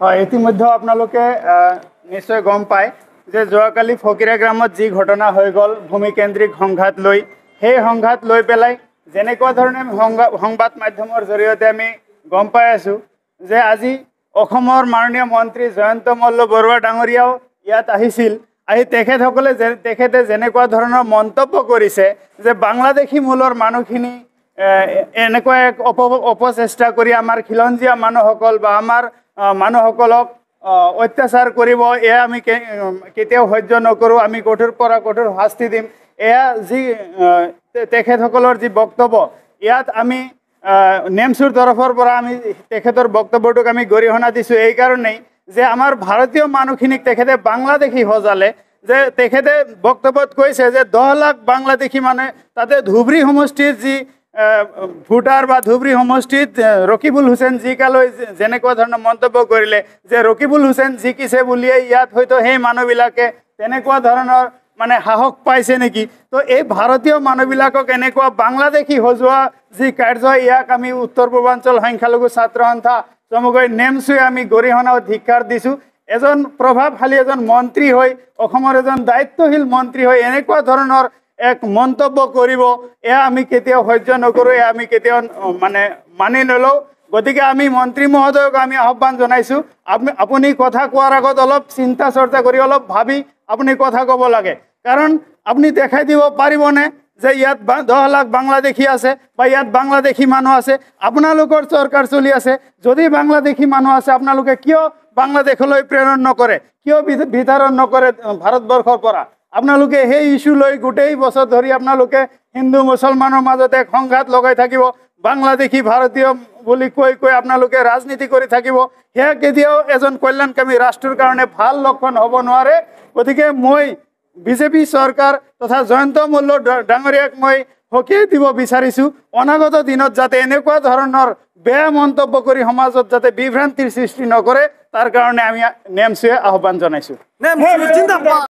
হয় ইতিমধ্যে আপোনালোকে নিশ্চয় গম পায় যে যোৱাকালি ফকিৰা গ্ৰামত যি ঘটনা হৈ গ'ল ভূমিকেন্দ্ৰিক সংঘাত লৈ সেই সংঘাত লৈ পেলাই যেনেকুৱা ধৰণে সংবাদ মাধ্যমৰ জৰিয়তে আমি গম পাই আছোঁ যে আজি অসমৰ মাননীয় মন্ত্ৰী জয়ন্ত মল্ল বৰুৱা ডাঙৰীয়াও ইয়াত আহিছিল আহি তেখেতে যেনেকুৱা ধৰণৰ মন্তব্য কৰিছে যে বাংলাদেশী মূলৰ মানুহখিনি এনেকুৱা এক অপচেষ্টা কৰি আমাৰ খিলঞ্জীয়া মানুহসকল বা আমাৰ মানুহসকলক অত্যাচাৰ কৰিব এয়া আমি কেতিয়াও সহ্য নকৰোঁ আমি কঠোৰ পৰা কঠোৰ শাস্তি দিম এয়া যি তেখেতসকলৰ যি বক্তব্য ইয়াত আমি নেমচুৰ তৰফৰ পৰা আমি তেখেতৰ বক্তব্যটোক আমি গৰিহণা দিছোঁ এই কাৰণেই যে আমাৰ ভাৰতীয় মানুহখিনিক তেখেতে বাংলাদেশী সজালে যে তেখেতে বক্তব্যত কৈছে যে 10 লাখ বাংলাদেশী মানে তাতে ধুবুৰী সমষ্টিৰ যি ভোটাৰ বা ধুবুৰী সমষ্টিত ৰকিবুল হুছেইন জিকালৈ যেনেকুৱা ধৰণৰ মন্তব্য কৰিলে যে ৰকিবুল হুছেইন জিকিছে বুলিয়ে ইয়াত হয়তো সেই মানুহবিলাকে তেনেকুৱা ধৰণৰ মানে সাহস পাইছে নেকি তো এই ভাৰতীয় মানুহবিলাকক এনেকুৱা বাংলাদেশী সজোৱা যি কাৰ্য ইয়াক আমি উত্তৰ পূৰ্বাঞ্চল সংখ্যালঘু ছাত্ৰ সন্থা চমুকৈ নেমচুৱে আমি গৰিহণা ধিক্কাৰ দিছোঁ এজন প্ৰভাৱশালী এজন মন্ত্ৰী হৈ অসমৰ এজন দায়িত্বশীল মন্ত্ৰী হৈ এনেকুৱা ধৰণৰ এক মন্তব্য কৰিব এয়া আমি কেতিয়াও সহ্য নকৰোঁ এয়া আমি কেতিয়াও মানে মানি নলওঁ গতিকে আমি মন্ত্ৰী মহোদয়ক আমি আহ্বান জনাইছোঁ আপুনি কথা কোৱাৰ আগত অলপ চিন্তা চৰ্চা কৰি অলপ ভাবি আপুনি কথা ক'ব লাগে কাৰণ আপুনি দেখাই দিব পাৰিবনে যে ইয়াত 10 লাখ বাংলাদেশী আছে বা ইয়াত বাংলাদেশী মানুহ আছে আপোনালোকৰ চৰকাৰ চলি আছে যদি বাংলাদেশী মানুহ আছে আপোনালোকে কিয় বাংলাদেশলৈ প্ৰেৰণ নকৰে কিয় বিতৰণ নকৰে ভাৰতবৰ্ষৰ পৰা আপোনালোকে সেই ইস্যু লৈ গোটেই বছৰ ধৰি আপোনালোকে হিন্দু মুছলমানৰ মাজত এক সংঘাত লগাই থাকিব বাংলাদেশী ভাৰতীয় বুলি কৈ আপোনালোকে ৰাজনীতি কৰি থাকিব সেয়া কেতিয়াও এজন কল্যাণকামী ৰাষ্ট্ৰৰ কাৰণে ভাল লক্ষণ হ'ব নোৱাৰে গতিকে মই বিজেপি চৰকাৰ তথা জয়ন্ত মল্ল ডাঙৰীয়াক মই সকীয়াই দিব বিচাৰিছোঁ অনাগত দিনত যাতে এনেকুৱা ধৰণৰ বেয়া মন্তব্য কৰি সমাজত যাতে বিভ্ৰান্তিৰ সৃষ্টি নকৰে তাৰ কাৰণে আমি নেমচুৱে আহ্বান জনাইছোঁ